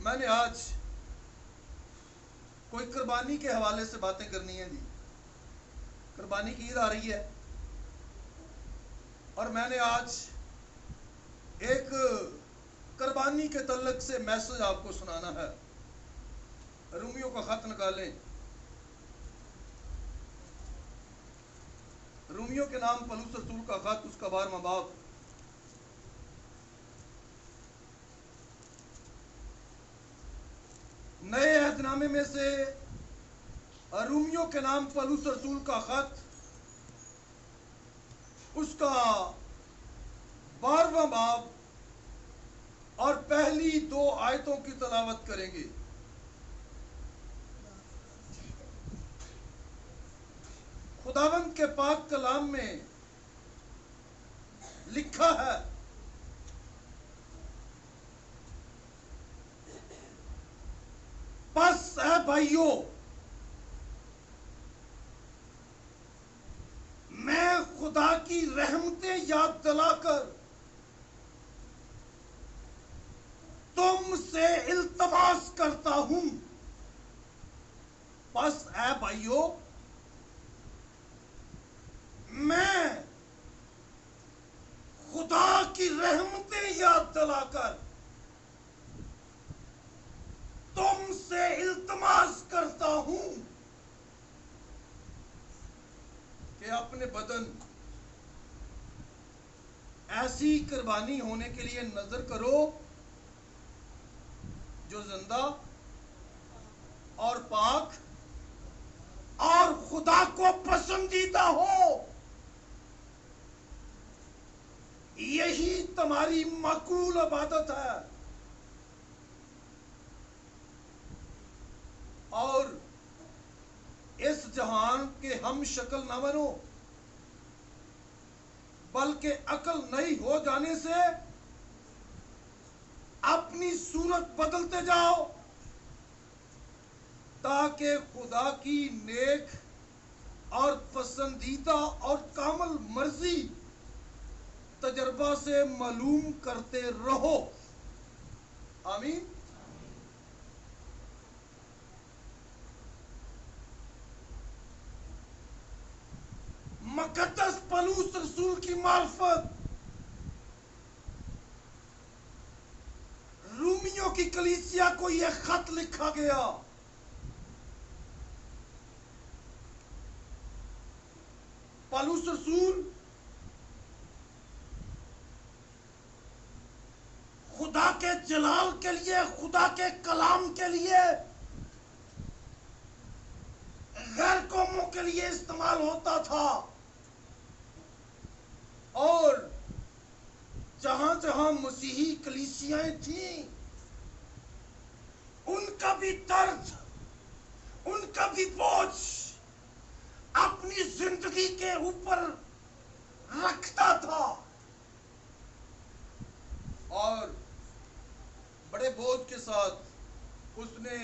मैंने आज कोई कुर्बानी के हवाले से बातें करनी है जी। कुर्बानी की ईद आ रही है और मैंने आज एक कुर्बानी के तल्लक से मैसेज आपको सुनाना है। रूमियों का खत निकालें। रूमियों के नाम पलूस रसूल का खत, उसका 12वां बाब। नए अहदनामे में से रूमियों के नाम पलूस रसूल का खत, उसका 12वां बाब और पहली 2 आयतों की तलावत करेंगे। खुदावंद के पाक कलाम में लिखा है, बस है भाइयों, मैं खुदा की रहमतें याद दिलाकर तुमसे इल्तमास करता हूं। बस है भाइयों, मैं खुदा की रहमतें याद दिलाकर तुमसे इल्तमास करता हूं कि अपने बदन ऐसी कुर्बानी होने के लिए नजर करो जो जिंदा और पाक और खुदा को पसंदीदा हो। यही तुम्हारी मकबूल इबादत है। और इस जहान के हम शक्ल न बनो, बल्कि अकल नहीं हो जाने से अपनी सूरत बदलते जाओ, ताकि खुदा की नेक और पसंदीदा और कामल मर्जी तजर्बा से मालूम करते रहो। आमीन। मुकद्दस पलूस रसूल की मार्फत रूमियों की कलीसिया को यह खत लिखा गया। पलूस रसूल खुदा के जलाल के लिए, खुदा के कलाम के लिए, गैर कौमों के लिए इस्तेमाल होता था। और जहां जहां मसीही कलीसियाएं थीं, उनका भी दर्द, उनका भी बोझ अपनी जिंदगी के ऊपर रखता था और बड़े बोझ के साथ उसने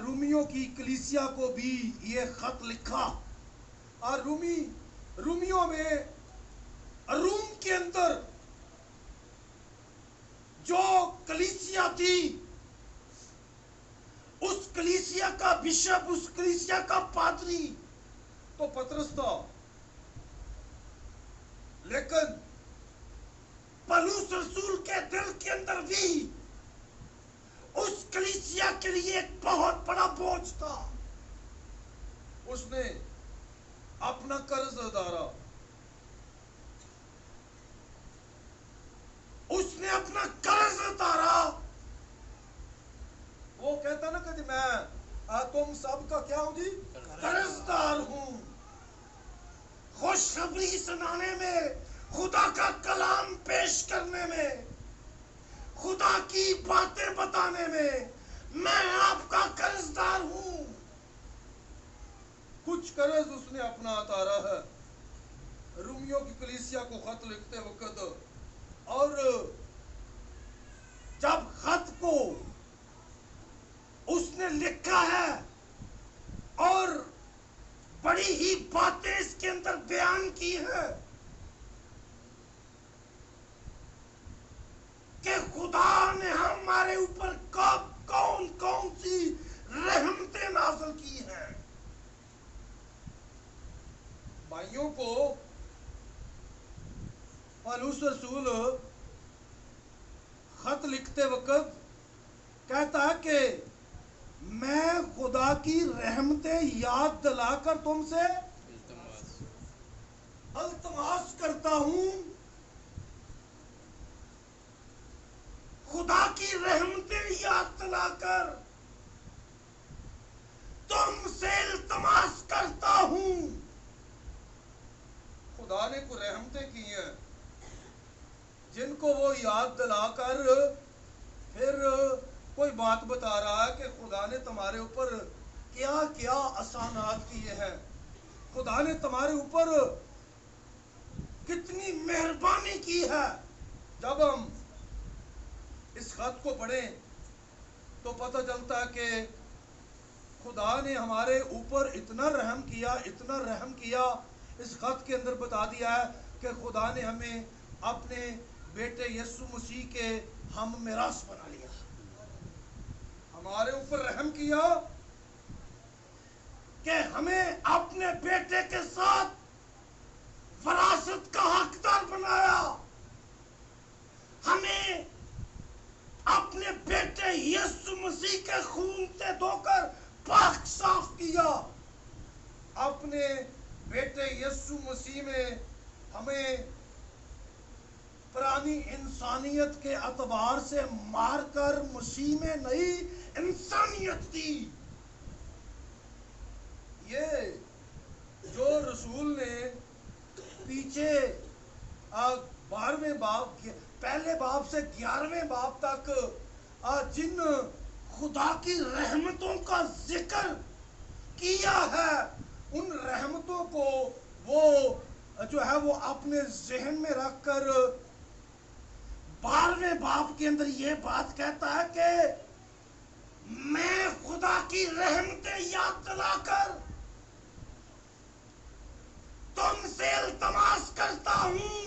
रूमियों की कलीसिया को भी ये खत लिखा। और रूमियों में, रूम के अंदर जो कलीसिया थी, उस कलीसिया का बिशप, उस कलीसिया का पादरी तो पतरस था, लेकिन पलूस रसूल के दिल के अंदर भी उस कलीसिया के लिए एक बहुत बड़ा बोझ था। उसने अपना कर्ज उतारा, उसने अपना कर्ज उतारा। वो कहता ना कि मैं तुम सबका क्या हूं जी, कर्जदार हूं। खुशखबरी सुनाने में, खुदा का कलाम पेश करने में, खुदा की बातें बताने में मैं आपका कर्जदार हूं। कुछ कर्ज उसने अपना उतारा है रूमियों की कलीसिया को खत लिखते वक्त। और जब खत को उसने लिखा है और बड़ी ही बातें इसके अंदर बयान की है कि खुदा ने हमारे ऊपर कब कौन कौन सी रहमतें नाज़िल की हैं। भाइयों को पौलुस रसूल खत लिखते वक्त कहता है कि मैं खुदा की रहमतें याद दिलाकर तुमसे अल्तमास करता हूं। खुदा की रहमतें याद दिलाकर तुमसे इल्तमास करता हूं। खुदा ने कुछ रहमतें की हैं जिनको वो याद दिलाकर फिर कोई बात बता रहा है कि खुदा ने तुम्हारे ऊपर क्या क्या आसानात किए हैं, खुदा ने तुम्हारे ऊपर कितनी मेहरबानी की है। जब हम इस खत को पढ़ें तो पता चलता है कि खुदा ने हमारे ऊपर इतना रहम किया, इतना रहम किया। इस खत के अंदर बता दिया है कि खुदा ने हमें अपने बेटे यीशु मसीह के हम मिरास बना लिया, हमारे ऊपर रहम किया कि हमें अपने बेटे के साथ वरासत का हकदार बनाया। हमें अपने बेटे यीशु मसीह के खून से धोकर पाक साफ किया। अपने बेटे यीशु मसीह में हमें पुरानी इंसानियत के अतबार से मारकर मसीह में नई इंसानियत दी। ये जो रसूल ने पीछे 12वें बाब, पहले बाब से 11वें बाब तक जिन खुदा की रहमतों का जिक्र किया है, उन रहमतों को वो जो है वो अपने जहन में रखकर 12वें बाब के अंदर ये बात कहता है कि मैं खुदा की रहमतें याद दिलाकर तुमसे इल्तमास करता हूं।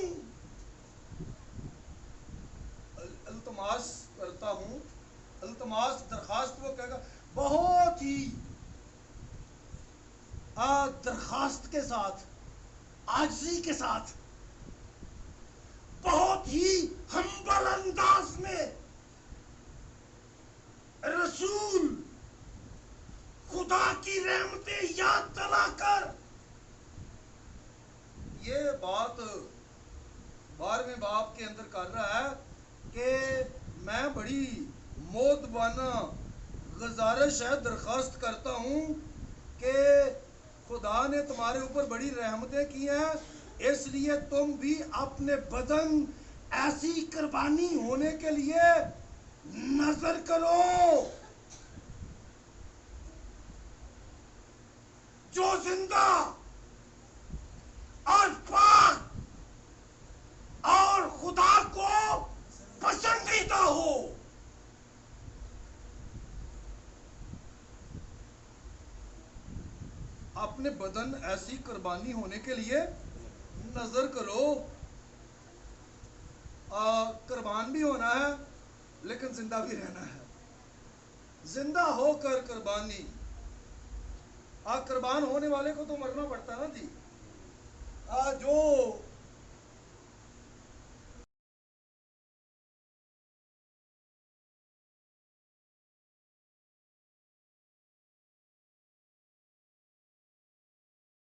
अल्तमास करता हूं, अल्तमास दरखास्त वो कहेगा बहुत ही दरखास्त के साथ, आजिज़ी के साथ, बहुत ही हम्बल अंदाज में रसूल खुदा की रहमतें याद दिलाकर ये बात 12वें बाब के अंदर कर रहा है कि मैं बड़ी मोदबाना गुजारिश है, दरखास्त करता हूं कि खुदा ने तुम्हारे ऊपर बड़ी रहमतें की हैं, इसलिए तुम भी अपने बदन ऐसी कुर्बानी होने के लिए नजर करो जो जिंदा और पाक और खुदा को पसंदीदा हो। अपने बदन ऐसी कुर्बानी होने के लिए नजर करो। कुर्बान भी होना है लेकिन जिंदा भी रहना है। जिंदा होकर कुर्बानी, कुर्बान होने वाले को तो मरना पड़ता है ना जी। जो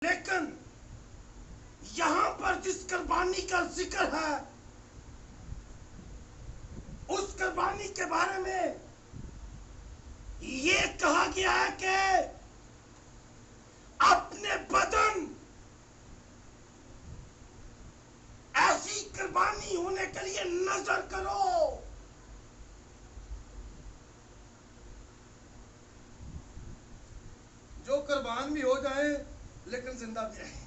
लेकिन यहां पर जिस कुर्बानी का जिक्र है, उस कुर्बानी के बारे में ये कहा गया है कि अपने बदन ऐसी कुर्बानी होने के लिए नजर करो। जो कुर्बान भी हो जाए लेकिन जिंदा भी रहे।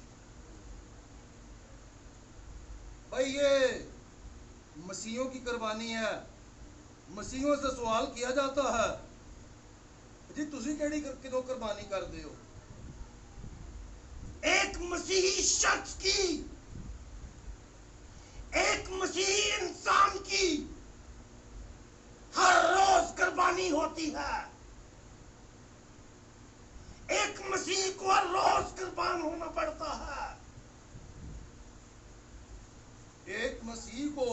भाई ये मसीहों की कुर्बानी है। मसीहों से सवाल किया जाता है जी तुसी केड़ी किदों कुर्बानी करते हो। एक मसीही शख्स की, एक मसीही इंसान की हर रोज कुर्बानी होती है। एक मसीह को हर रोज कुर्बान होना पड़ता है। एक मसीह को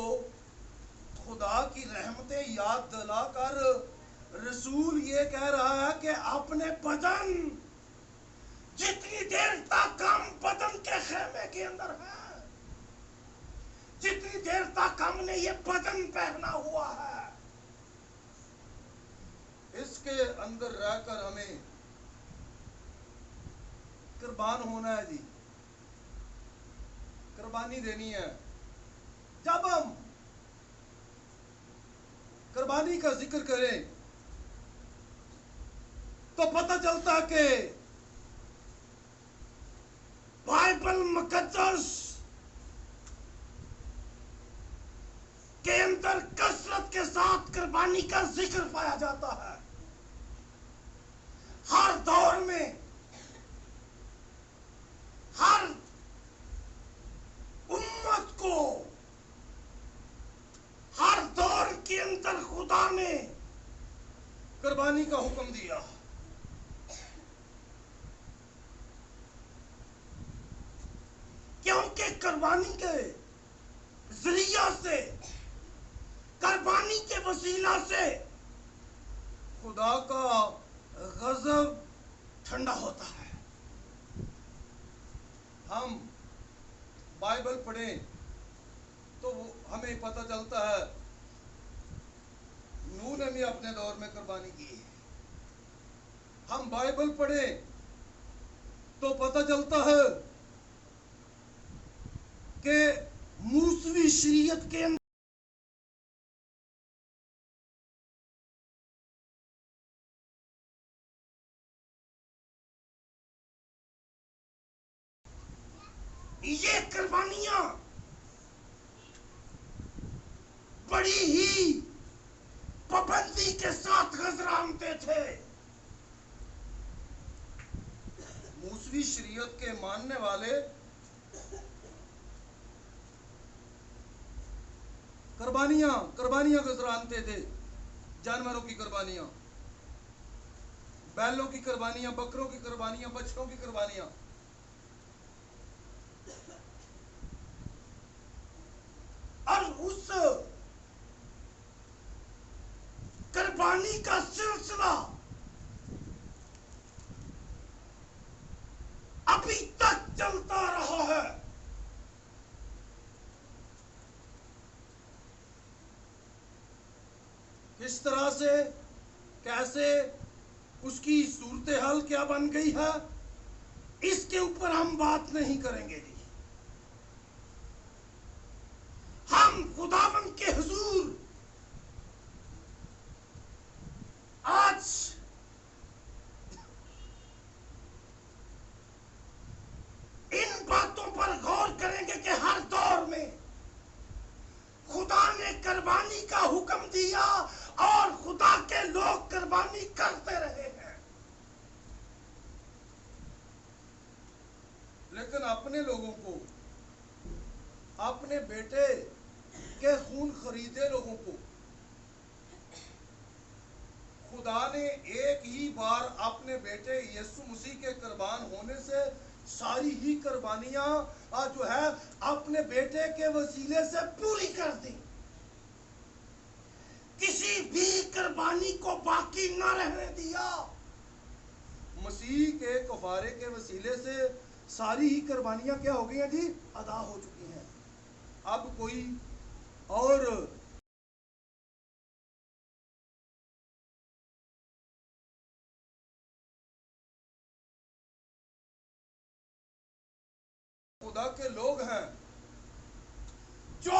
खुदा की रहमतें याद दिलाकर रसूल ये कह रहा है कि अपने बदन, जितनी देर तक हम बदन के खेमे के अंदर है, जितनी देर तक हमने ये बदन पहना हुआ है, इसके अंदर रहकर हमें कुर्बान होना है जी, कुर्बानी देनी है। जब हम कुर्बानी का जिक्र करें तो पता चलता है कि बाइबल मुकद्दस के अंदर कसरत के साथ कुर्बानी का जिक्र पाया जाता है। हर दौर में, हर उम्मत को, हर दौर के अंदर खुदा ने कुर्बानी का हुक्म दिया। क्योंकि कुर्बानी के जरिया से, कुर्बानी के वसीला से खुदा का गजब ठंडा होता है। हम बाइबल पढ़ें तो हमें पता चलता है नूह ने भी अपने दौर में कुर्बानी की है। हम बाइबल पढ़ें तो पता चलता है कि मूसवी शरीयत के अंदर ये कुर्बानियां बड़ी ही पाबंदी के साथ गुजराते थे। मूसवी शरीयत के मानने वाले कुर्बानियां गुजराते थे। जानवरों की कुर्बानियां, बैलों की कुर्बानियां, बकरों की कुर्बानियां, बछड़ों की कुर्बानियां। और उस कुर्बानी का सिलसिला अभी तक चलता रहा है। किस तरह से, कैसे, उसकी सूरत हाल क्या बन गई है, इसके ऊपर हम बात नहीं करेंगे जी। हम खुदावन के हुजूर आज इन बातों पर गौर करेंगे कि हर दौर में खुदा ने कुर्बानी का हुक्म दिया और खुदा के लोग कुर्बानी करते रहे हैं। लेकिन अपने लोगों को, अपने बेटे के खून खरीदे लोगों को खुदा ने एक ही बार अपने बेटे यीशु मसीह के कुर्बान होने से सारी ही कुर्बानियां जो है अपने बेटे के वसीले से पूरी कर दी। किसी भी कुर्बानी को बाकी न रहने दिया। मसीह के कफारे के वसीले से सारी ही कुर्बानियां क्या हो गई हैं जी? अदा हो चुकी हैं। अब कोई और खुदा के लोग हैं जो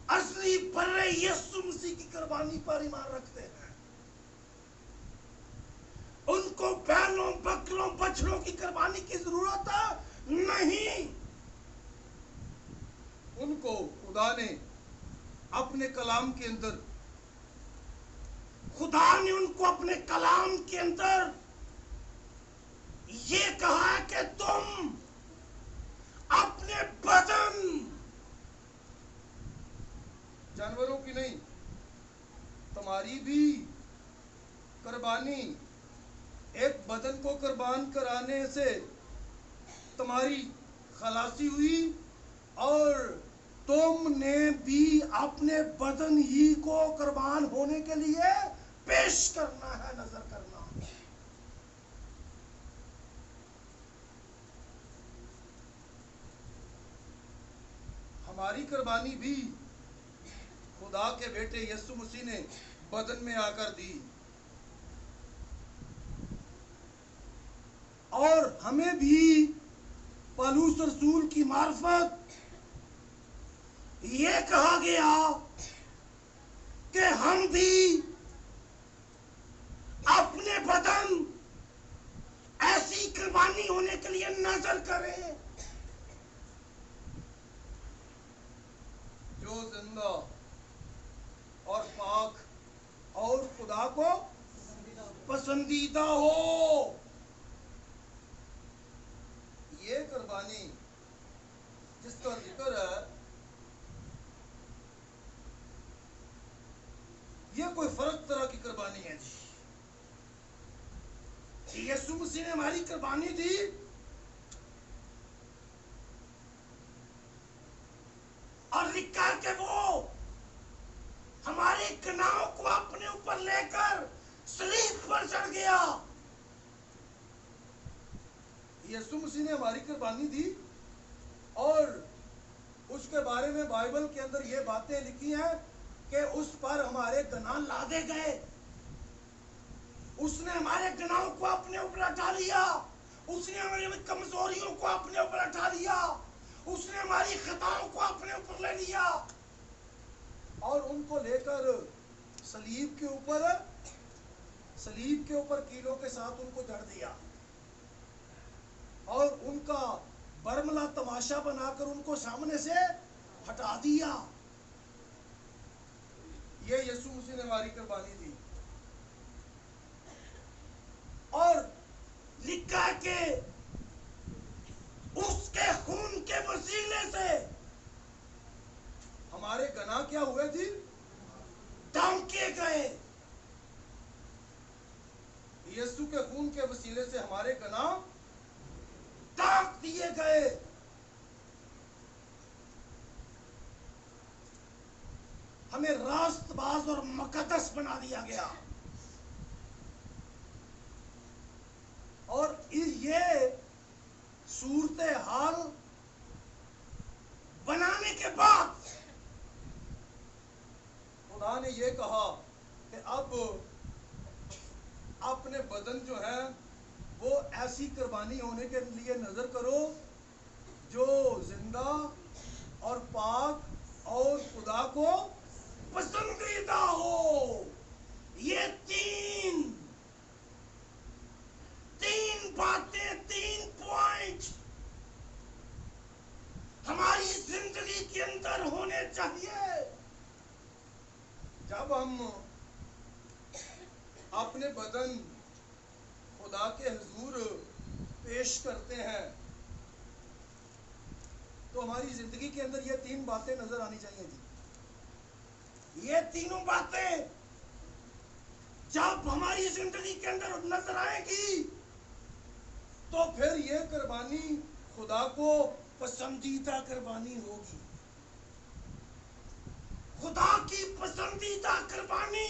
असली बर्रे यीशु मसीह की कुर्बानी पर ईमान रखते हैं, उनको बैलों, बकरों, बछड़ों की कुर्बानी की जरूरत नहीं। उनको खुदा ने अपने कलाम के अंदर, खुदा ने उनको अपने कलाम के अंदर ये कहा कि तुम अपने बदन जानवरों की नहीं, तुम्हारी भी कुर्बानी, एक बदन को कुर्बान कराने से तुम्हारी खलासी हुई और तुमने भी अपने बदन ही को कुर्बान होने के लिए पेश करना है, नजर करना। हमारी कुर्बानी भी खुदा के बेटे यीशु मसीह ने बदन में आकर दी और हमें भी पौलुस रसूल की मार्फत ये कहा गया कि हम भी अपने बदन ऐसी कुर्बानी होने के लिए नजर करें जो जिंदा और पाक और खुदा को पसंदीदा हो। ये कुर्बानी जिसका जिक्र है, ये कोई फर्क तरह की कुर्बानी है जी। यीशु मसीह ने हमारी कुर्बानी दी और लिखा कि वो हमारे गुनाहों को अपने ऊपर लेकर सलीब पर चढ़ गया। यीशु मसीह ने हमारी कुर्बानी दी और उसके बारे में बाइबल के अंदर ये बातें लिखी हैं कि उस पर हमारे गुनाह लादे गए। उसने हमारे गुनाहों को अपने ऊपर उठा लिया, उसने हमारी कमजोरियों को अपने ऊपर उठा लिया, उसने हमारी खताओं को अपने ऊपर ले लिया और उनको लेकर सलीब के ऊपर कीलों के साथ उनको जड़ दिया और उनका बरमला तमाशा बनाकर उनको सामने से हटा दिया। ये यीशु मसीह ने हमारी कुर्बानी दी और लिखा कि उसके खून के वसीले से हमारे गुनाह क्या हुए थे? ढांके गए। यीशु के खून के वसीले से हमारे गुनाह ढांक दिए गए। हमें रास्तबाज और मुकद्दस बना दिया गया और ये सूरत हाल बनाने के बाद खुदा ने ये कहा कि अब अपने बदन जो है वो ऐसी कुर्बानी होने के लिए नजर करो जो जिंदा और पाक और खुदा को पसंदीदा हो। ये तीन बातें, 3 पॉइंट हमारी जिंदगी के अंदर होने चाहिए। जब हम अपने बदन खुदा के हुजूर पेश करते हैं तो हमारी जिंदगी के अंदर ये 3 बातें नजर आनी चाहिए जी। ये तीनों बातें जब हमारी जिंदगी के अंदर नजर आएगी तो फिर ये कुर्बानी खुदा को पसंदीदा कुर्बानी होगी। खुदा की पसंदीदा कुर्बानी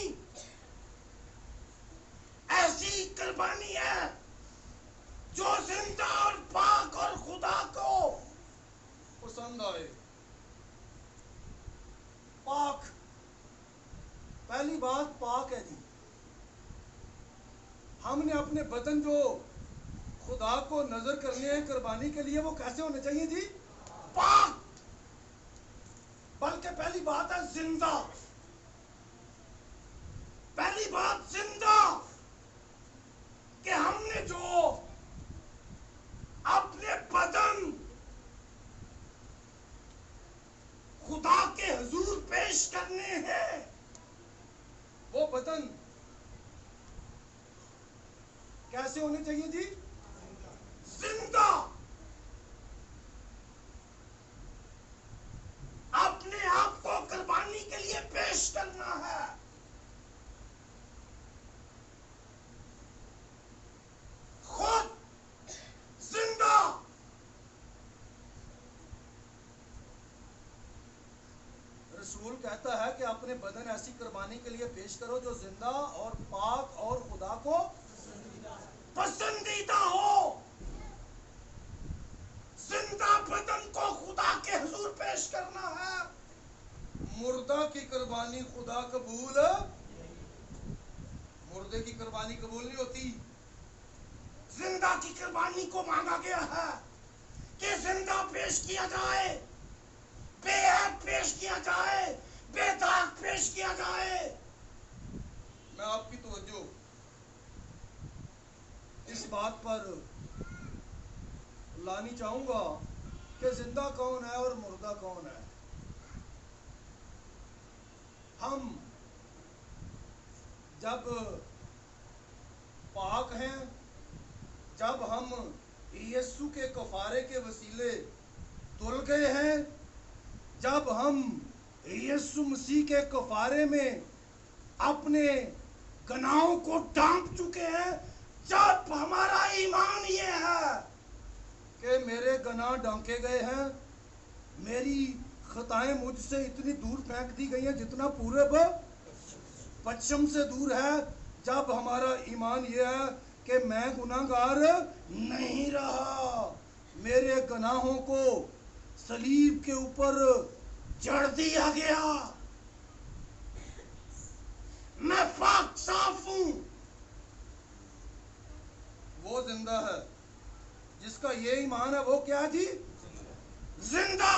ऐसी कुर्बानी है जो जिंदा और पाक और खुदा को पसंद आए। पाक, पहली बात पाक है जी। हमने अपने बदन जो खुदा को नजर करने हैं कुर्बानी के लिए वो कैसे होने चाहिए जी? पाक। बल्कि पहली बात है जिंदा। पहली बात जिंदा कि हमने जो अपने बदन खुदा के हुजूर पेश करने हैं वो बदन कैसे होने चाहिए जी? जिंदा। अपने आप को कुर्बानी के लिए रसूल कहता है कि अपने बदन ऐसी कुर्बानी के लिए पेश करो जो जिंदा और पाक और खुदा को पसंदीदा हो। जिंदा बदन को खुदा के हुजूर पेश करना है। मुर्दा की कुर्बानी खुदा कबूल, मुर्दे की कुर्बानी कबूल नहीं होती। जिंदा की कुर्बानी को मांगा गया है कि जिंदा पेश किया जाए, बेऐब पेश किया जाए, बेदाग पेश किया जाए। मैं आपकी तवज्जो इस बात पर लानी चाहूंगा कि जिंदा कौन है और मुर्दा कौन है। हम जब पाक हैं, जब हम यीशु के कफारे के वसीले धुल गए हैं, जब हम यीशु मसीह के कफारे में अपने गुनाहों को ढांप चुके हैं, जब हमारा ईमान ये है कि मेरे गुनाह ढांके गए हैं, मेरी खताएं मुझसे इतनी दूर फेंक दी गई हैं जितना पूरब पश्चिम से दूर है, जब हमारा ईमान ये है कि मैं गुनाहगार नहीं रहा, मेरे गुनाहों को सलीब के ऊपर जड़ दिया गया, मैं पाक साफ हूं, वो जिंदा है। जिसका ये ईमान है वो क्या जी? जिंदा।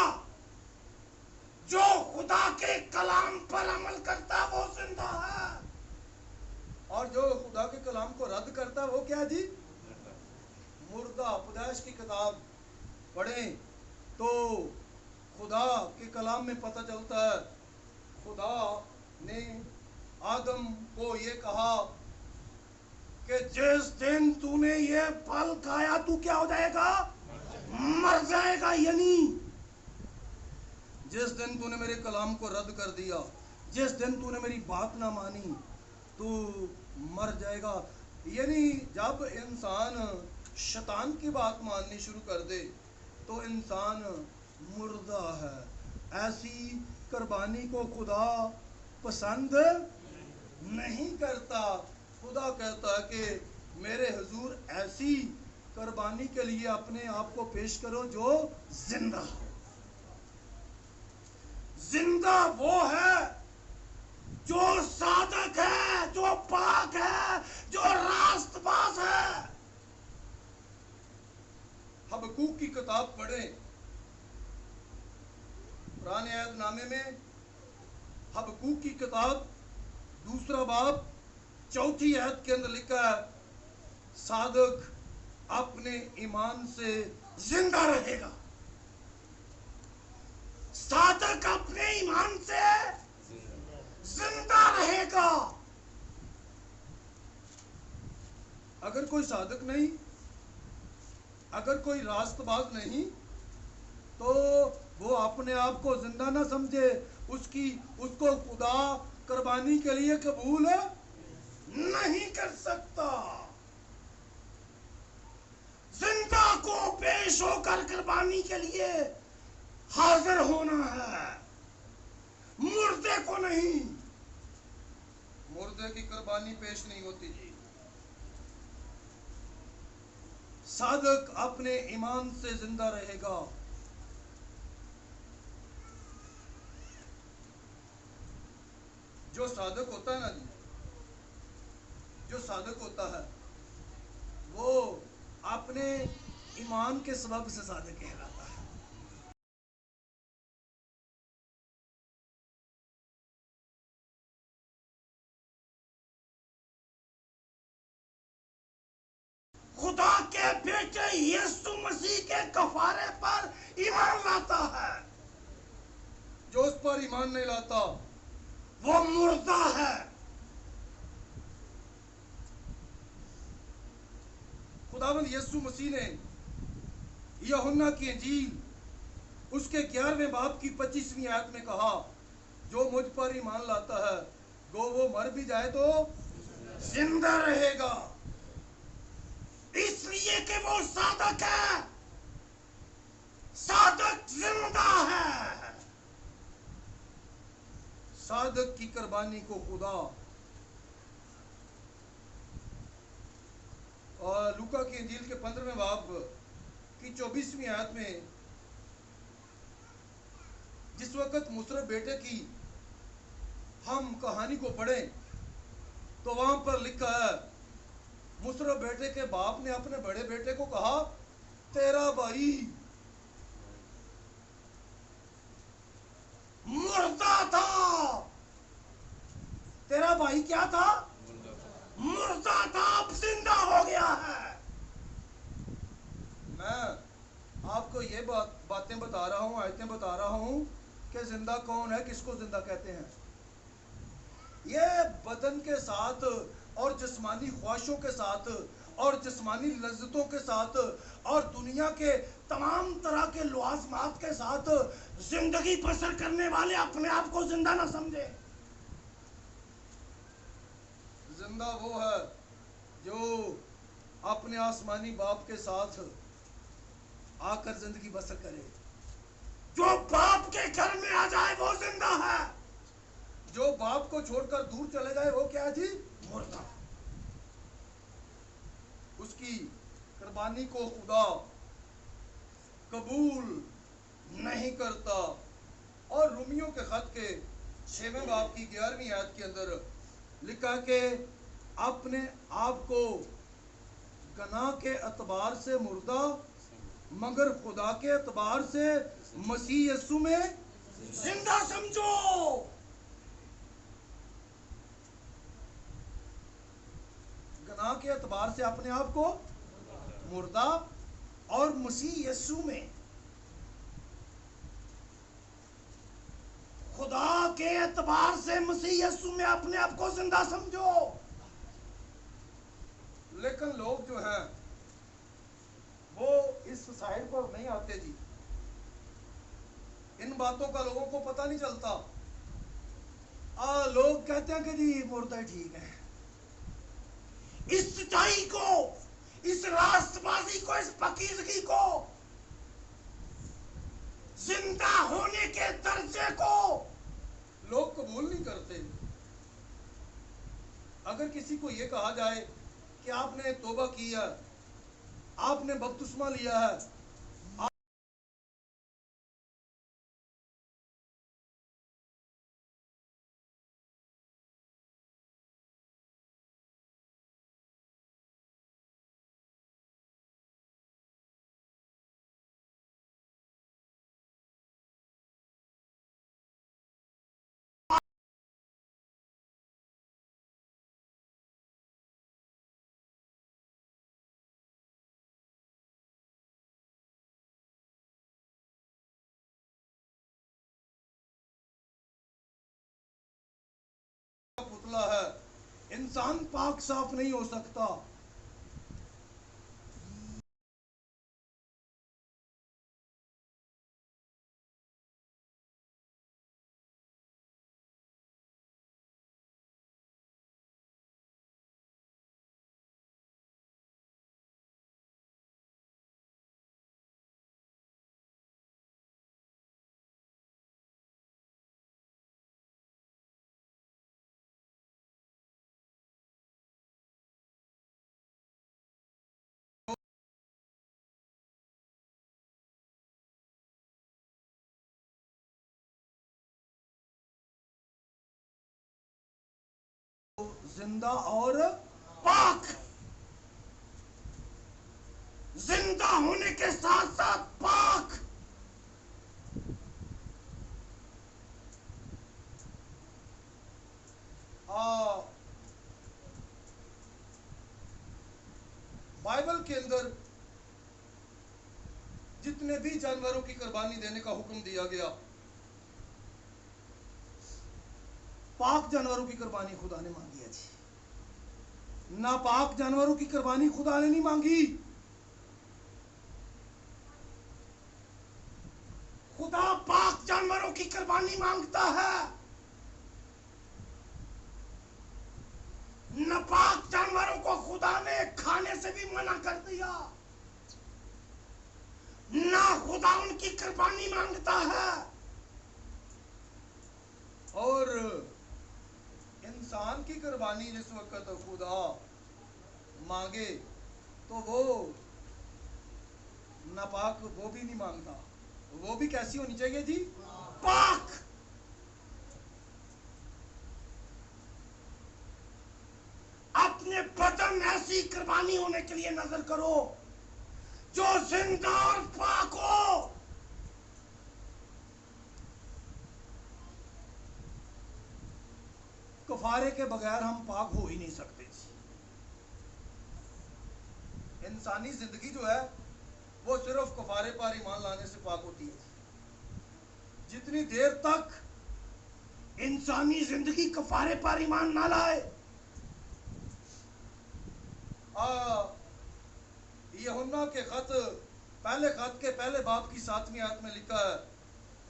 जो खुदा के कलाम पर अमल करता वो जिंदा है। और जो खुदा के कलाम को रद्द करता है वो क्या जी? मुर्दा। पैदाइश की किताब पढ़ें तो खुदा के कलाम में पता चलता है, खुदा ने आदम को ये कहा कि जिस दिन तूने ये फल खाया तू क्या हो जाएगा? मर जाएगा। यानी जिस दिन तूने मेरे कलाम को रद्द कर दिया, जिस दिन तूने मेरी बात ना मानी तू मर जाएगा। यानी जब इंसान शैतान की बात माननी शुरू कर दे तो इंसान मुर्दा है। ऐसी कुर्बानी को खुदा पसंद नहीं करता। खुदा कहता है कि मेरे हुजूर ऐसी कुर्बानी के लिए अपने आप को पेश करो जो जिंदा हो। जिंदा वो है जो सादक है, जो पाक है, जो रास्तबाज है। हबक्कूक की किताब पढ़ें, पुराने अहदनामे में हबक्कूक की किताब 2 बाब 4 आयत के अंदर लिखा है, सादक अपने ईमान से जिंदा रहेगा। सादक अपने ईमान से जिंदा रहेगा। अगर कोई सादक नहीं, अगर कोई रास्तबाज नहीं, तो वो अपने आप को जिंदा ना समझे, उसको खुदा कुर्बानी के लिए कबूल नहीं कर सकता। जिंदा को पेश होकर कुर्बानी के लिए हाजिर होना है, मुर्दे को नहीं। मुर्दे की कुर्बानी पेश नहीं होती जी। सादक अपने ईमान से जिंदा रहेगा। जो सादक होता है ना जी, जो सादक होता है वो अपने ईमान के सबब से सादक कहलाता है। खुदा के बेटे यीशु मसीह के कफारे पर ईमान लाता है। जो उस पर ईमान नहीं लाता वो मुर्दा है। खुदावंद यीशु मसीह ने यूहन्ना की इंजील उसके 11वें बाब की 25वीं आयत में कहा, जो मुझ पर ईमान लाता है गो वो मर भी जाए तो जिंदा रहेगा। इसलिए कि वो सादक है। सादक जिंदा है। सादक की कुर्बानी को खुदा। और लूका की इंजील के 15वें बाब की 24वीं आयत में जिस वक्त मुसरफ बेटे की हम कहानी को पढ़ें तो वहां पर लिखा है, मुसरफ बेटे के बाप ने अपने बड़े बेटे को कहा, तेरा भाई मुर्दा था। तेरा भाई क्या था? मुर्दा था, अब जिंदा हो गया है। मैं आपको ये बातें बता रहा हूँ, आयतें बता रहा हूँ कि जिंदा कौन है, किसको जिंदा कहते हैं। ये बदन के साथ और जिस्मानी ख्वाहिशों के साथ और जिस्मानी लज्जतों के साथ और दुनिया के तमाम तरह के लवाजमात के साथ जिंदगी बसर करने वाले अपने आप को जिंदा ना समझे। जिंदा वो है जो अपने आसमानी बाप के साथ आकर जिंदगी बसर करे। जो बाप के घर में आ जाए वो जिंदा है। जो बाप को छोड़कर दूर चले जाए वो क्या जी? मुर्दा। उसकी कुर्बानी को खुदा कबूल नहीं करता। और रोमियो के खत के 6वें बाब की 11वीं आयत के अंदर लिखा कि अपने आप को गनाह के एतबार से मुर्दा मगर खुदा के एतबार से मसीह यीशु में जिंदा समझो। गनाह के एतबार से अपने आप को मुर्दा और मसीह यीशु में खुदा के एतबार से मसीह यीशु में अपने आप को जिंदा समझो। लेकिन लोग जो हैं वो इस साइड पर नहीं आते जी। इन बातों का लोगों को पता नहीं चलता। लोग कहते हैं कि जी मुर्दा ठीक है। इस सच्चाई को, इस रास्तबाजी को, इस फकीरगी को, जिंदा होने के दर्जे को लोग कबूल नहीं करते। अगर किसी को यह कहा जाए कि आपने तौबा की है, आपने बपतिस्मा लिया है, पुतला है, इंसान पाक साफ नहीं हो सकता। जिंदा और पाक, जिंदा होने के साथ साथ पाक। बाइबल के अंदर जितने भी जानवरों की कुर्बानी देने का हुक्म दिया गया, पाक जानवरों की कुर्बानी खुदा ने मांगी है जी। नापाक जानवरों की कुर्बानी खुदा ने नहीं मांगी। खुदा पाक जानवरों की कुर्बानी मांगता है। नापाक जानवरों को खुदा ने खाने से भी मना कर दिया। ना खुदा उनकी कुर्बानी मांगता है और इंसान की कुर्बानी जिस वक्त खुदा मांगे तो वो नापाक वो भी नहीं मांगता, वो भी कैसी होनी चाहिए जी? पाक। अपने बदन ऐसी कुर्बानी होने के लिए नजर करो जो जिंदा और पाक हो। कफारे के बगैर हम पाक हो ही नहीं सकते। इंसानी जिंदगी जो है वो सिर्फ कफारे पर ईमान लाने से पाक होती है। जितनी देर तक इंसानी जिंदगी कफारे पर ईमान ना लाए, यूहन्ना के खत पहले खत के पहले बाब की 7वीं आयत में लिखा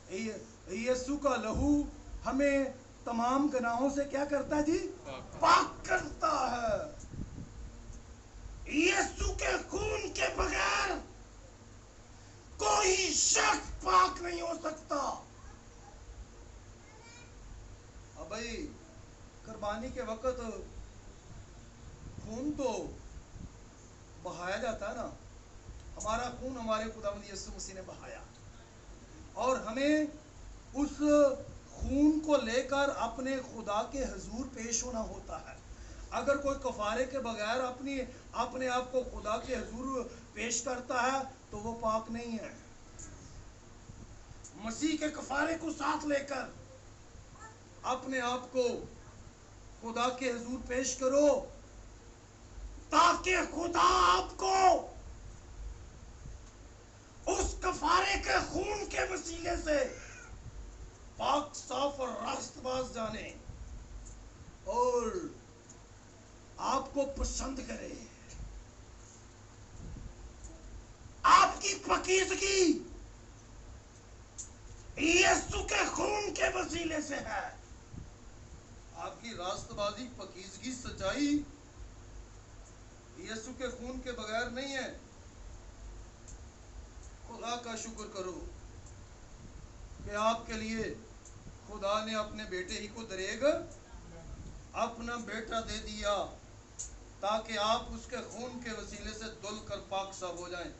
है यीशु का लहू हमें तमाम गुनाहों से क्या करता है जी? पाक करता है। यीशु के खून के बगैर कोई शख्स पाक नहीं हो सकता। अब भाई कुर्बानी के वक्त खून तो बहाया जाता है ना, हमारा खून हमारे खुदावंद यीशु मसीह ने बहाया और हमें उस खून को लेकर अपने खुदा के हुजूर पेश होना होता है। अगर कोई कफारे के बगैर अपने आप को खुदा के हुजूर पेश करता है तो वो पाक नहीं है। मसीह के कफारे को साथ लेकर अपने आप को खुदा के हुजूर पेश करो ताकि खुदा आपको उस कफारे के खून के वसीले से पाक साफ और रास्तबाज जाने और आपको पसंद करे। आपकी पकीजगी यीशु के खून के वसीले से है। आपकी रास्तबाजी, पकीजगी, सच्चाई यीशु के खून के बगैर नहीं है। खुदा का शुक्र करो कि आपके लिए खुदा ने अपने बेटे ही को दरेग अपना बेटा दे दिया ताकि आप उसके खून के वसीले से धुल कर पाक साफ हो जाएं।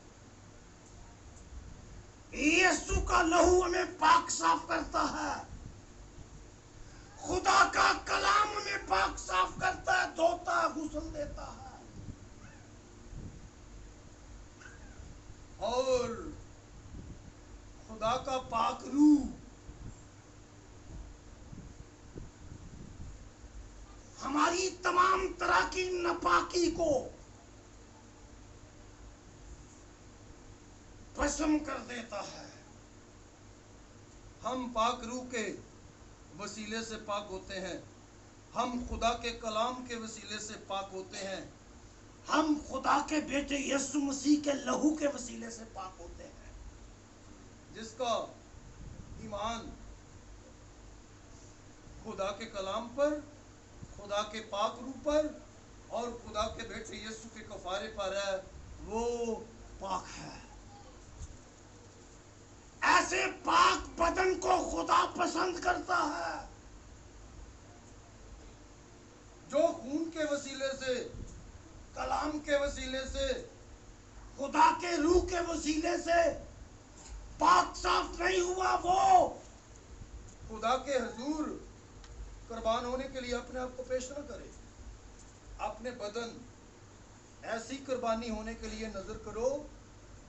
यीशु का लहू हमें पाक साफ करता है। खुदा का कलाम हमें पाक साफ करता है, धोता है, गुस्ल देता है। और खुदा का पाक रूह हमारी तमाम तरह की नापाकी को भस्म कर देता है। हम पाक रूह के वसीले से पाक होते हैं, हम खुदा के कलाम के वसीले से पाक होते हैं, हम खुदा के बेटे यीशु मसीह के लहू के वसीले से पाक होते हैं। जिसका ईमान खुदा के कलाम पर, खुदा के पाक रूह पर और खुदा के बेटे यीशु के कफारे पर है, वो पाक है। ऐसे पाक बदन को खुदा पसंद करता है जो खून के वसीले से, कलाम के वसीले से, खुदा के रूह के वसीले से पाक साफ नहीं हुआ, वो खुदा के हुजूर कुर्बान होने के लिए अपने आप को पेश न करे। अपने बदन ऐसी कुर्बानी होने के लिए नजर करो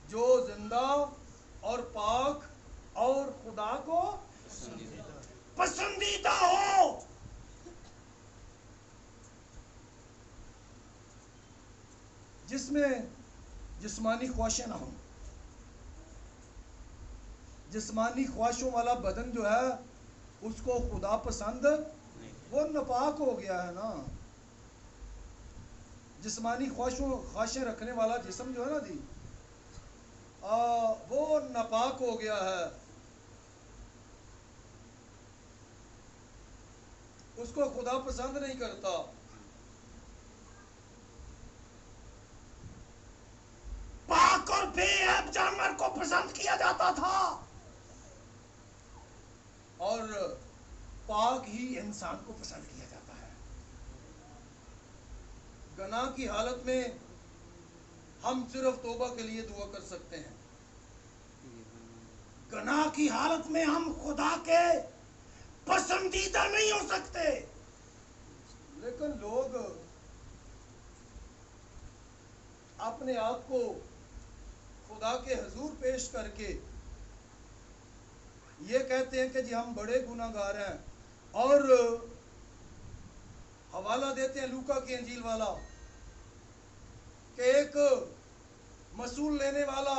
जो जिंदा और पाक और खुदा को पसंदीदा हो। जिसमें जिस्मानी ख्वाहिशें ना हो। जिस्मानी ख्वाहिशों वाला बदन जो है उसको खुदा पसंद, वो नापाक हो गया है ना। जिस्मानी ख्वाहिशें रखने वाला जिस्म जो है ना जी, वो नापाक हो गया है, उसको खुदा पसंद नहीं करता। पाक और बेऐब जानवर को पसंद किया जाता था और पाक ही इंसान को पसंद किया जाता है। गनाह की हालत में हम सिर्फ तौबा के लिए दुआ कर सकते हैं। गनाह की हालत में हम खुदा के पसंदीदा नहीं हो सकते। लेकिन लोग अपने आप को खुदा के हुजूर पेश करके ये कहते हैं कि जी हम बड़े गुनाहगार हैं, और हवाला देते हैं लूका की इंजील वाला कि एक मसूल लेने वाला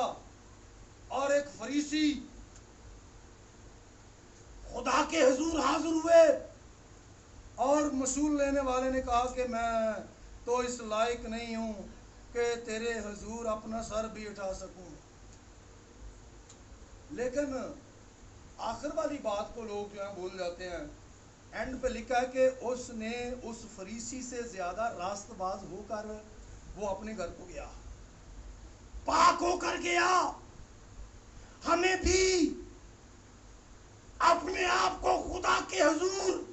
और एक फरीसी खुदा के हुजूर हाजिर हुए, और मसूल लेने वाले ने कहा कि मैं तो इस लायक नहीं हूं कि तेरे हुजूर अपना सर भी उठा सकूं। लेकिन आखिर वाली बात को लोग जो है भूल जाते हैं। एंड पे लिखा है कि उसने उस फरीसी से ज्यादा रास्तबाज होकर वो अपने घर को गया, पाक होकर गया। हमें भी अपने आप को खुदा के हुजूर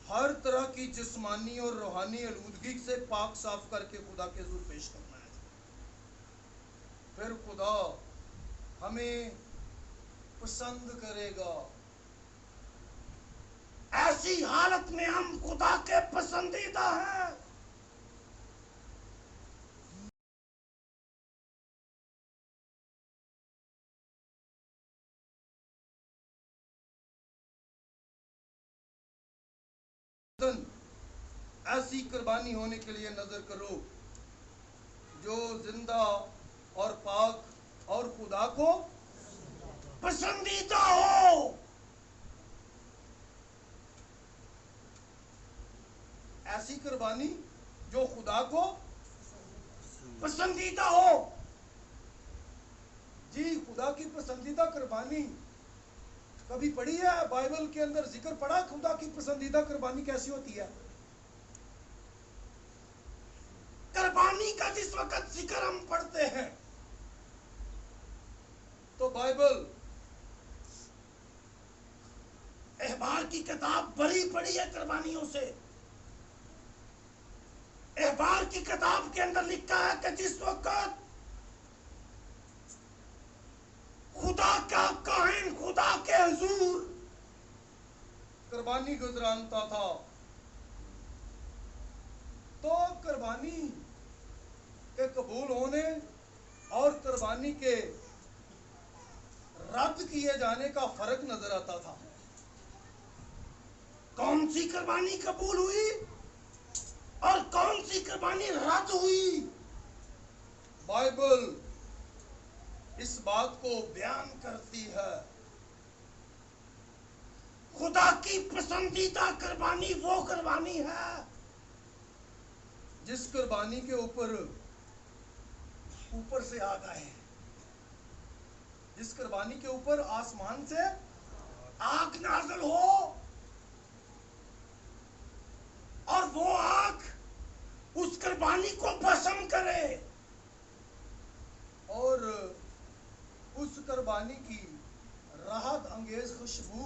हर तरह की जिस्मानी और रूहानी आलूदगी से पाक साफ करके खुदा के हुजूर पेश करना है। फिर खुदा हमें पसंद करेगा। ऐसी हालत में हम खुदा के पसंदीदा हैं। ऐसी कुर्बानी होने के लिए नजर करो जो जिंदा और पाक और खुदा को पसंदीदा हो। ऐसी कुर्बानी जो खुदा को पसंदीदा हो। जी, खुदा की पसंदीदा कुर्बानी कभी पढ़ी है? बाइबल के अंदर जिक्र पढ़ा खुदा की पसंदीदा कुर्बानी कैसी होती है? कुर्बानी का जिस वक्त जिक्र हम पढ़ते हैं तो बाइबल एहबार की किताब भरी पड़ी है कुर्बानियों से। एहबार की किताब के अंदर लिखा है कि जिस वक्त खुदा का काहिन खुदा के हुजूर कुर्बानी गुजरानता था, तो कुर्बानी के कबूल होने और कुर्बानी के रद्द किए जाने का फर्क नजर आता था। कौन सी कुर्बानी कबूल हुई और कौन सी कुर्बानी रद्द हुई, बाइबल इस बात को बयान करती है। खुदा की पसंदीदा कुर्बानी वो कुर्बानी है जिस कुर्बानी के ऊपर से आग आए, जिस कुर्बानी के ऊपर आसमान से आग नाज़िल हो और वो आग उस कुर्बानी को भस्म करे, और उस कुर्बानी की राहत अंगेज खुशबू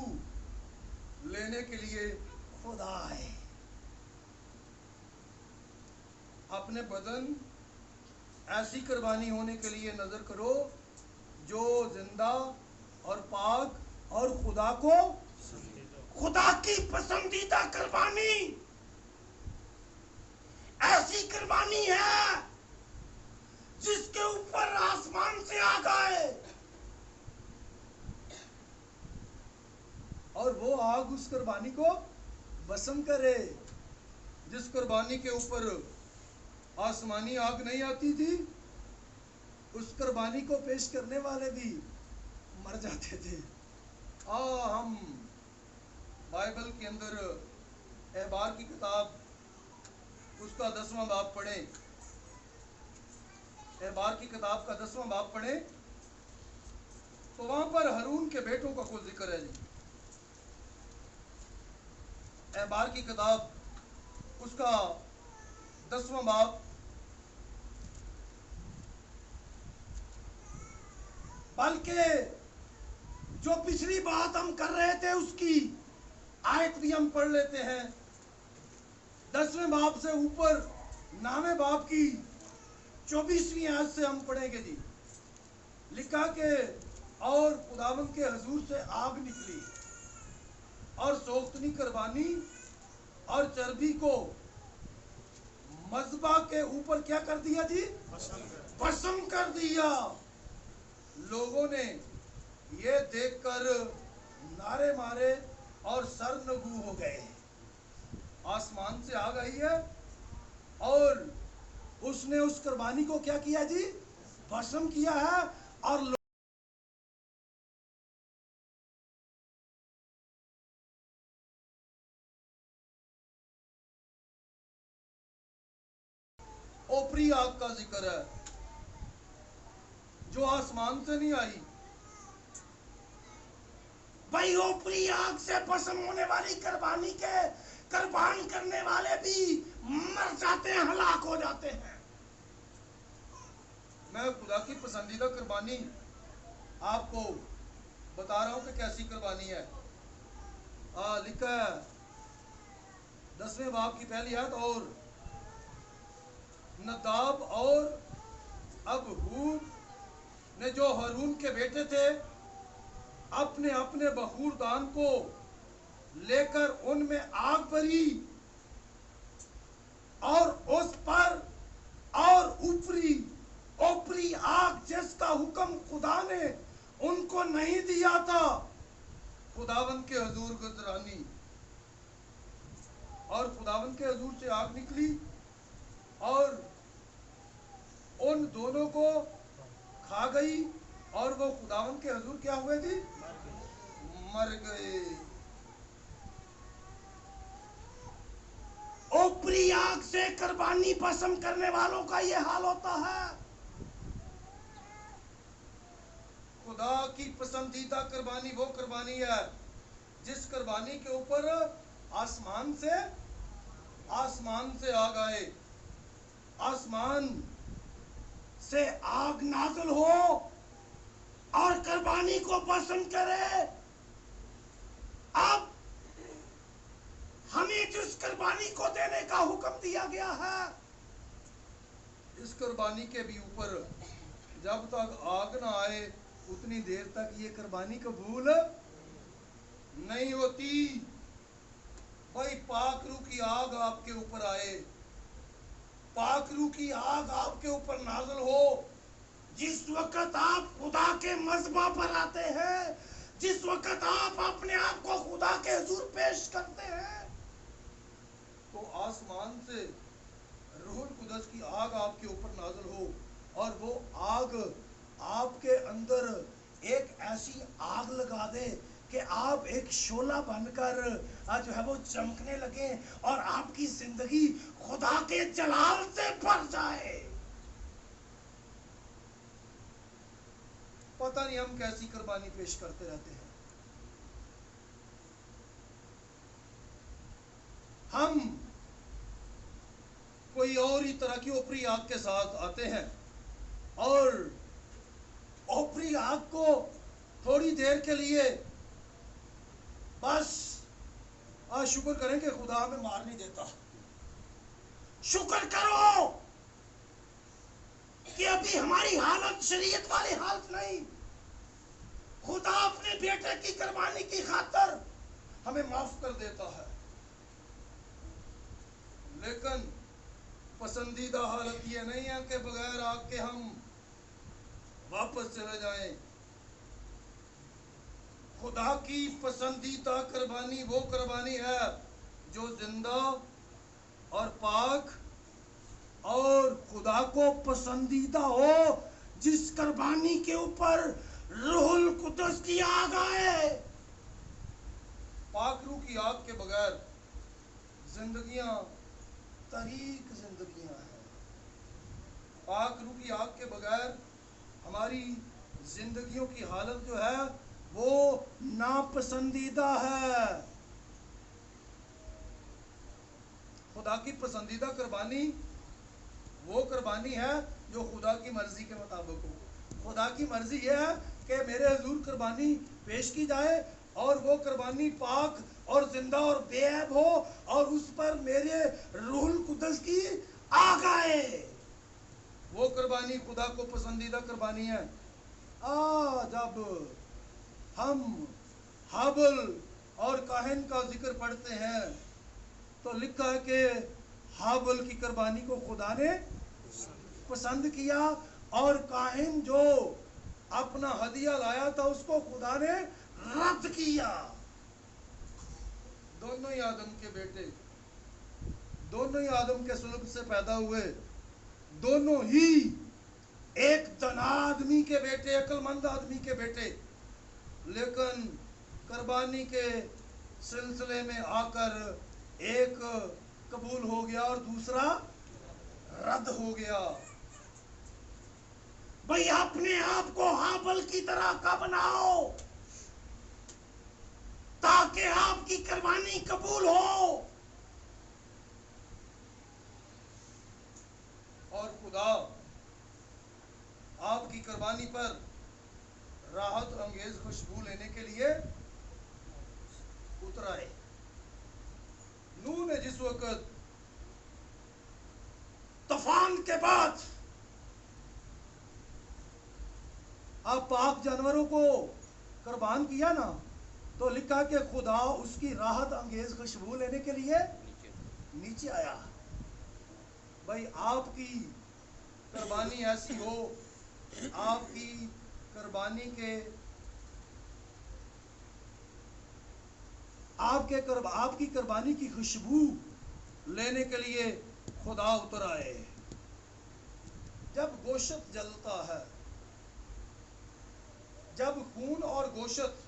लेने के लिए खुदा है। अपने बदन ऐसी कुर्बानी होने के लिए नजर करो जो जिंदा और पाक और खुदा की पसंदीदा कुर्बानी ऐसी कुर्बानी है जिसके ऊपर आसमान से आग आए और वो आग उस कुर्बानी को भस्म करे। जिस कुर्बानी के ऊपर आसमानी आग नहीं आती थी, उस कुर्बानी को पेश करने वाले भी मर जाते थे। हम बाइबल के अंदर एहबार की किताब उसका 10वां बाब पढ़ें। एहबार की किताब का 10वां बाब पढ़ें तो वहां पर हारून के बेटों का कुछ जिक्र है जी। एहबार की किताब उसका 10वां बाब बल्कि जो पिछली बात हम कर रहे थे उसकी आयत भी हम पढ़ लेते हैं। 10वें बाब से ऊपर 9वें बाब की 24वीं आयत से हम पढ़ेंगे जी। लिखा के और खुदावंद के हजूर से आग निकली और सोख्तनी कुर्बानी और चर्बी को मज़बा के ऊपर क्या कर दिया जी? भस्म कर दिया। लोगों ने ये देखकर नारे मारे और सरनगू हो गए। आसमान से आग आई है और उसने उस कुर्बानी को क्या किया जी? भस्म किया है। और ओपरी आग का जिक्र है जो आसमान से नहीं आई। भाई ओपरी आग से भस्म होने वाली कुर्बानी के कुर्बान करने वाले भी मर जाते हैं, हलाक हो जाते हैं। मैं खुदा की पसंदीदा कुर्बानी आपको बता रहा हूं कि कैसी कुर्बानी है। लिखा है 10वें बाब की पहली आयत, और नदाब और अबहूद ने जो हारून के बेटे थे अपने अपने बखूर दान को लेकर उनमें आग भरी और उस पर और ऊपरी आग जिसका हुक्म खुदा ने उनको नहीं दिया था, खुदावंद के हजूर गुजरानी। और खुदावंद के हजूर से आग निकली और उन दोनों को खा गई और वो खुदावंद के हजूर क्या हुए जी? मर गए। ऊपरी आग से कुर्बानी भस्म करने वालों का ये हाल होता है। खुदा की पसंदीदा कुर्बानी वो कुर्बानी है जिस कुर्बानी के ऊपर आसमान से आग आए, आसमान से आग नाज़िल हो और कुर्बानी को भस्म करे। अब हमें जिस कुर्बानी को देने का हुक्म दिया गया है, इस कुर्बानी के भी ऊपर जब तक आग ना आए उतनी देर तक ये कुर्बानी कबूल नहीं होती। भाई पाक रूह की आग आपके ऊपर आए, पाक रूह की आग आपके ऊपर नाज़िल हो। जिस वक्त आप खुदा के मज़बा पर आते हैं, जिस वक्त आप अपने आप को खुदा के हुजूर पेश करते हैं, तो आसमान से रूहुल कुदस की आग आपके ऊपर नाज़िल हो और वो आग आपके अंदर एक ऐसी आग लगा दे कि आप एक शोला बनकर जो है वो चमकने लगे और आपकी जिंदगी खुदा के जलाल से भर जाए। पता नहीं हम कैसी कुर्बानी पेश करते रहते हैं। हम कोई और ही तरह की ऊपरी आग के साथ आते हैं और ऊपरी आग को थोड़ी देर के लिए बस शुक्र करें कि खुदा हमें मार नहीं देता। शुक्र करो कि अभी हमारी हालत शरीयत वाली हालत नहीं। खुदा अपने बेटे की कुर्बानी की खातर हमें माफ कर देता है। लेकिन पसंदीदा हालत ये नहीं है कि बगैर आग के हम वापस चले जाएं। खुदा की पसंदीदा कुर्बानी वो कुर्बानी है जो जिंदा और पाक और खुदा को पसंदीदा हो, जिस कुर्बानी के ऊपर रूहुल कुदस की आग आए। पाक रूह की आग के बगैर जिंदगियां तरीक जिंदगियां हैं। पाक रूह की आग के बगैर हमारी जिंदगियों की हालत जो है वो नापसंदीदा है। खुदा की पसंदीदा कुर्बानी वो कुर्बानी है जो खुदा की मर्जी के मुताबिक हो। खुदा की मर्जी यह है कि मेरे हुजूर कुर्बानी पेश की जाए और वो कुर्बानी पाक और जिंदा और बेऐब हो, और उस पर मेरे रूहुल कुद्दस की आग आए। वो कुर्बानी खुदा को पसंदीदा कुर्बानी है। जब हम हाबिल और काहिन का जिक्र पढ़ते हैं तो लिखा है कि हाबिल की कुर्बानी को खुदा ने पसंद किया, और काहिन जो अपना हदिया लाया था उसको खुदा ने रद्द किया। दोनों ही आदम के बेटे, दोनों ही आदम के सुलभ से पैदा हुए, दोनों ही एक जना आदमी के बेटे, अक्लमंद आदमी के बेटे, लेकिन कुर्बानी के सिलसिले में आकर एक कबूल हो गया और दूसरा रद्द हो गया। भाई अपने आप को हाबिल की तरह का बनाओ ताकि आपकी कुर्बानी कबूल हो। और खुदा आपकी कुर्बानी पर राहत अंगेज खुशबू लेने के लिए उतर आए। नूह ने जिस वक्त तूफान के बाद आप पाक जानवरों को कुर्बान किया ना, तो लिखा कि खुदा उसकी राहत अंगेज खुशबू लेने के लिए नीचे आया। भाई आपकी कुर्बानी ऐसी हो, आपकी कुर्बानी के आपकी कुर्बानी की खुशबू लेने के लिए खुदा उतर आए। जब गोश्त जलता है, जब खून और गोश्त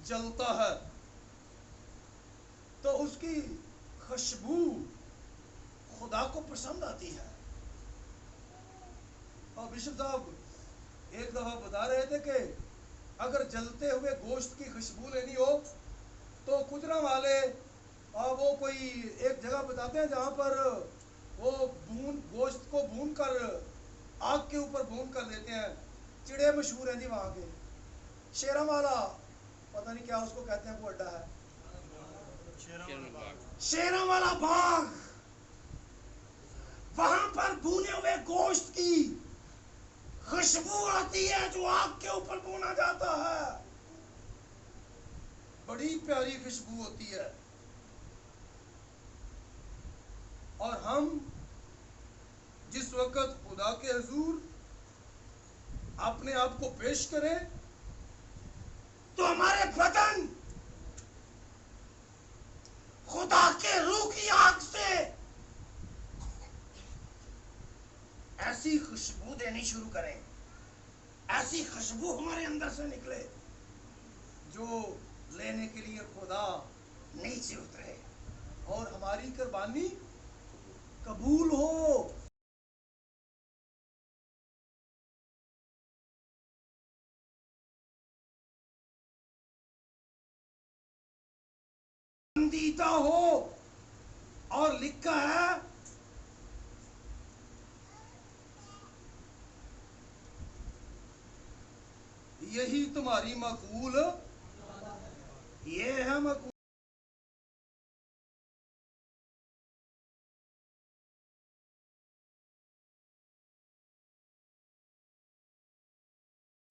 जलता है, तो उसकी खुशबू खुदा को पसंद आती है। और बिशप साहब एक दफा बता रहे थे कि अगर जलते हुए गोश्त की खुशबू लेनी हो तो कुजरा वाले वो कोई एक जगह बताते हैं जहां पर वो गोश्त को भून कर आग के ऊपर भून कर देते हैं। चिड़े मशहूर हैं जी वहां के, शेरा वाला पता नहीं क्या उसको कहते हैं, वो अड्डा है शेरा वाला बाग, वहां पर भुने हुए गोश्त की खुशबू आती है जो आग के ऊपर भुना जाता है। बड़ी प्यारी खुशबू होती है। और हम जिस वक्त खुदा के हुजूर अपने आप को पेश करें तो हमारे बदन खुदा के रूह की आग से ऐसी खुशबू देनी शुरू करें, ऐसी खुशबू हमारे अंदर से निकले जो लेने के लिए खुदा नीचे उतरे और हमारी कुर्बानी कबूल हो। पसंदीदा हो। और लिखा है यही तुम्हारी मकबूल, ये है मकबूल।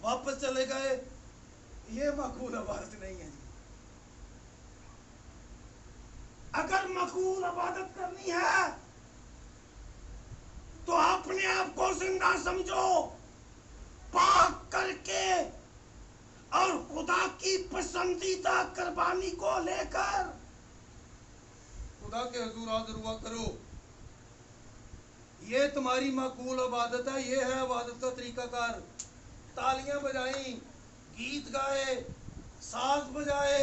वापस चले गए, ये मकबूल इबादत नहीं है जी। अगर मकबूल इबादत करनी है तो अपने आप को जिंदा समझो, पाक करके और खुदा की पसंदीदा कुर्बानी को लेकर खुदा के हुजूर हाजिर हुआ करो। ये तुम्हारी मकबूल इबादत है, ये है इबादत का तरीकाकार। तालियां बजाई, गीत गाए, साज बजाए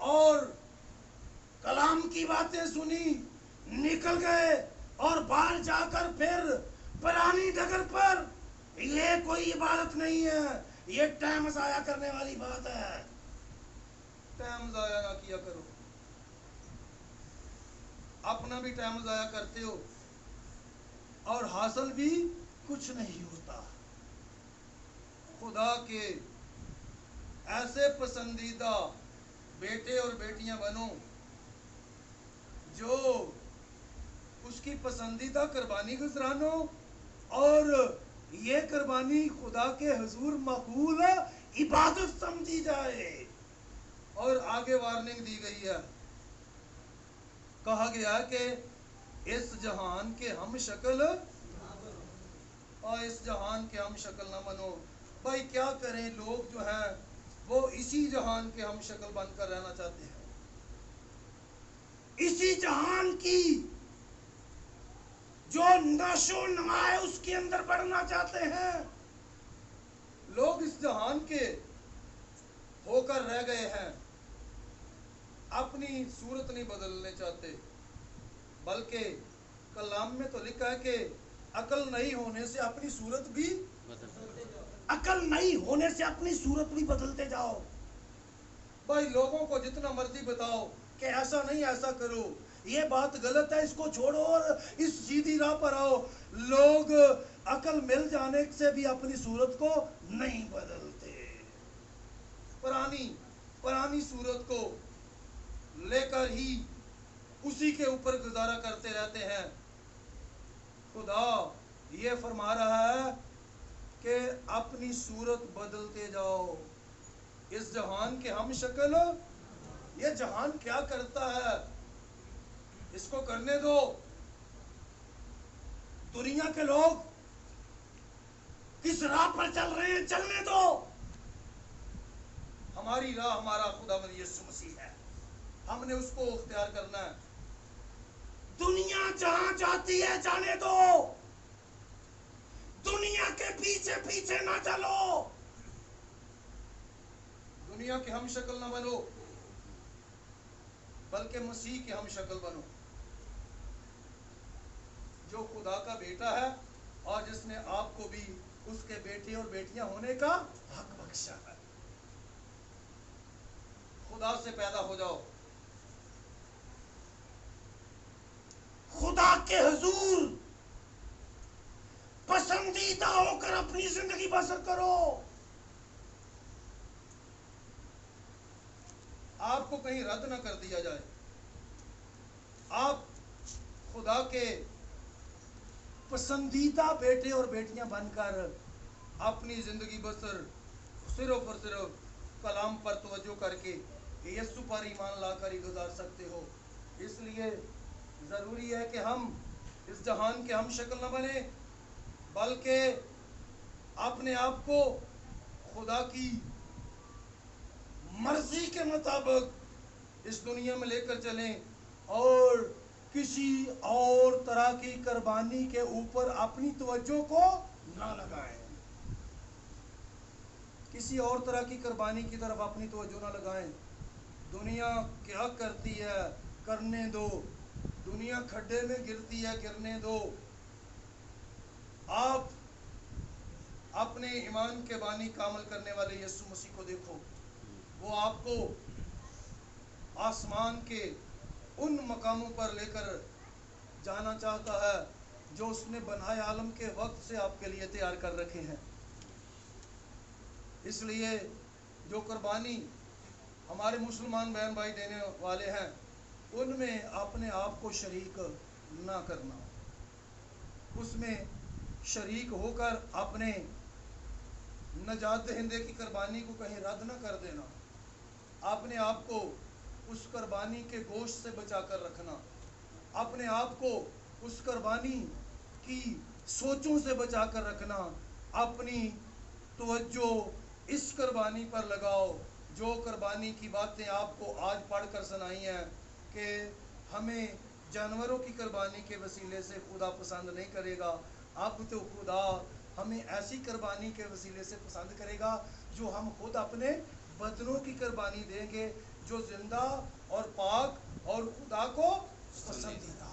और कलाम की बातें सुनी, निकल गए और बाहर जाकर फिर पुरानी डगर पर, ये कोई इबादत नहीं है, ये टाइम जाया करने वाली बात है। टाइम जाया ना किया करो, अपना भी टाइम जाया करते हो और हासिल भी कुछ नहीं होता। खुदा के ऐसे पसंदीदा बेटे और बेटियां बनो जो उसकी पसंदीदा कुर्बानी गुजरानो और ये कुर्बानी खुदा के हुजूर मकबूल इबादत समझी जाए। और आगे वार्निंग दी गई है, कहा गया कि इस जहान के हम शक्ल और इस जहान के हम शक्ल ना बनो। भाई क्या करें, लोग जो है वो इसी जहान के हम शक्ल बनकर रहना चाहते हैं, इसी जहान की जो नशो नमा है उसके अंदर बढ़ना चाहते हैं। लोग इस जहान के होकर रह गए हैं, अपनी सूरत नहीं बदलने चाहते, बल्कि कलाम में तो लिखा है कि अकल नहीं होने से अपनी सूरत भी अकल नहीं होने से अपनी सूरत भी बदलते जाओ। भाई लोगों को जितना मर्जी बताओ कि ऐसा नहीं ऐसा करो, ये बात गलत है, इसको छोड़ो और इस सीधी राह पर आओ, लोग अकल मिल जाने से भी अपनी सूरत को नहीं बदलते। पुरानी सूरत को लेकर ही उसी के ऊपर गुजारा करते रहते हैं। खुदा ये फरमा रहा है कि अपनी सूरत बदलते जाओ। इस जहान के हम शक्ल, ये जहान क्या करता है इसको करने दो। दुनिया के लोग किस राह पर चल रहे हैं चलने दो। हमारी राह हमारा खुदावंद यीशु मसीह है, हमने उसको इख्तियार करना है। दुनिया जहां जाती है जाने दो, दुनिया के पीछे पीछे ना चलो। दुनिया के हम शक्ल ना बनो, बल्कि मसीह के हम शक्ल बनो, जो खुदा का बेटा है और जिसने आपको भी उसके बेटे और बेटियां होने का हक बख्शा है। खुदा से पैदा हो जाओ, खुदा के हुजूर पसंदीदा होकर अपनी जिंदगी बसर करो। आपको कहीं रद्द ना कर दिया जाए। आप खुदा के पसंदीदा बेटे और बेटियां बनकर अपनी जिंदगी बसर सिर्फ और सिर्फ कलाम पर तवज्जो करके यीशु पर ईमान लाकर ही गुजार सकते हो। इसलिए ज़रूरी है कि हम इस जहान के हम शक्ल न बने, बल्कि अपने आप को खुदा की मर्जी के मुताबिक इस दुनिया में लेकर चलें और किसी और तरह की कुर्बानी के ऊपर अपनी तवज्जो को ना लगाएं। किसी और तरह की कुर्बानी की तरफ अपनी तवज्जो ना लगाएं। दुनिया क्या करती है करने दो, दुनिया खड्डे में गिरती है गिरने दो। आप अपने ईमान के बानी कामल करने वाले यीशु मसीह को देखो, वो आपको आसमान के उन मकामों पर लेकर जाना चाहता है जो उसने बनाए आलम के वक्त से आपके लिए तैयार कर रखे हैं। इसलिए जो कुर्बानी हमारे मुसलमान बहन भाई देने वाले हैं, उनमें अपने आप को शरीक ना करना, उसमें शरीक होकर अपने नजात दहिंदे की कुर्बानी को कहीं रद्द न कर देना, अपने आप को उस कुर्बानी के गोश्त से बचा कर रखना, अपने आप को उस कुर्बानी की सोचों से बचा कर रखना। अपनी तवज्जो इस कुर्बानी पर लगाओ जो कुर्बानी की बातें आपको आज पढ़कर सुनाई हैं कि हमें जानवरों की कुर्बानी के वसीले से खुदा पसंद नहीं करेगा। अब तो खुदा हमें ऐसी कुर्बानी के वसीले से पसंद करेगा जो हम खुद अपने बदनों की कुर्बानी देंगे, जो जिंदा और पाक और खुदा को पसंदीदा।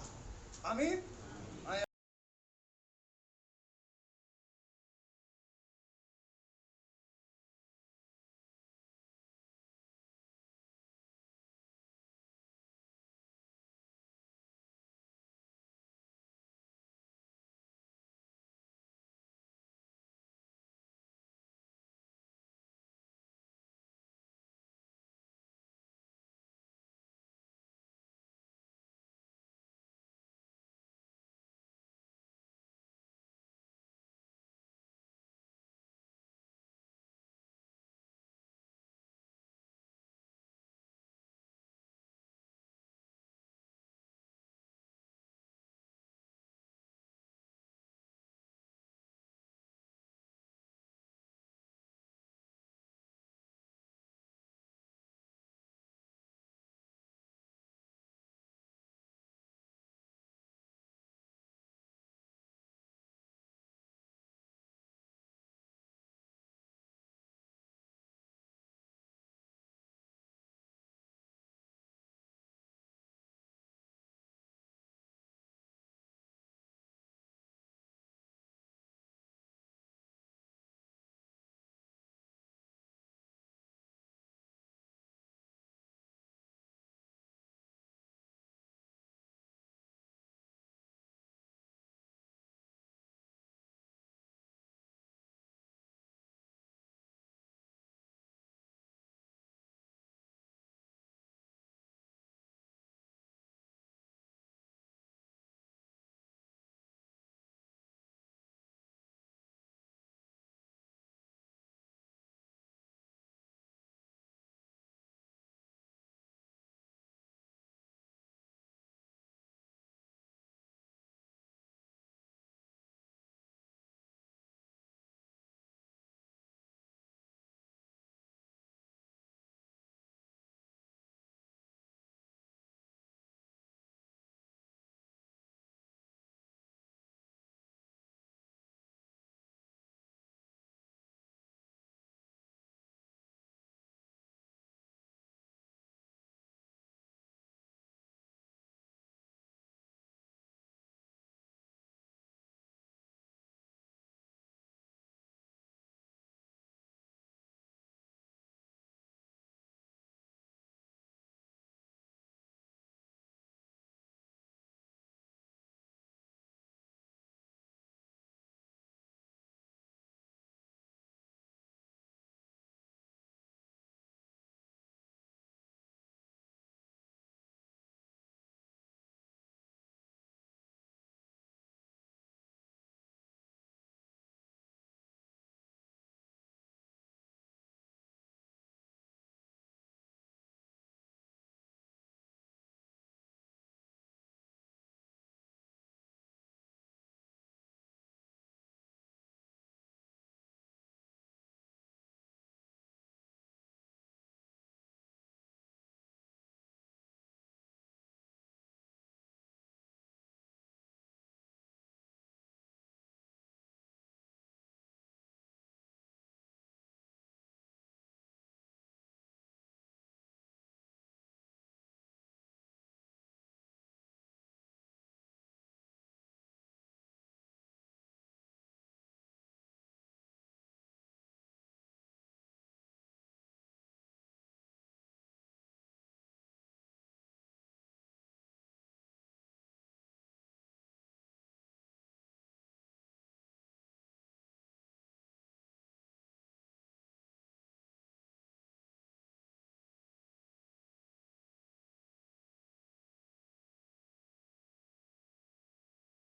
आमीन।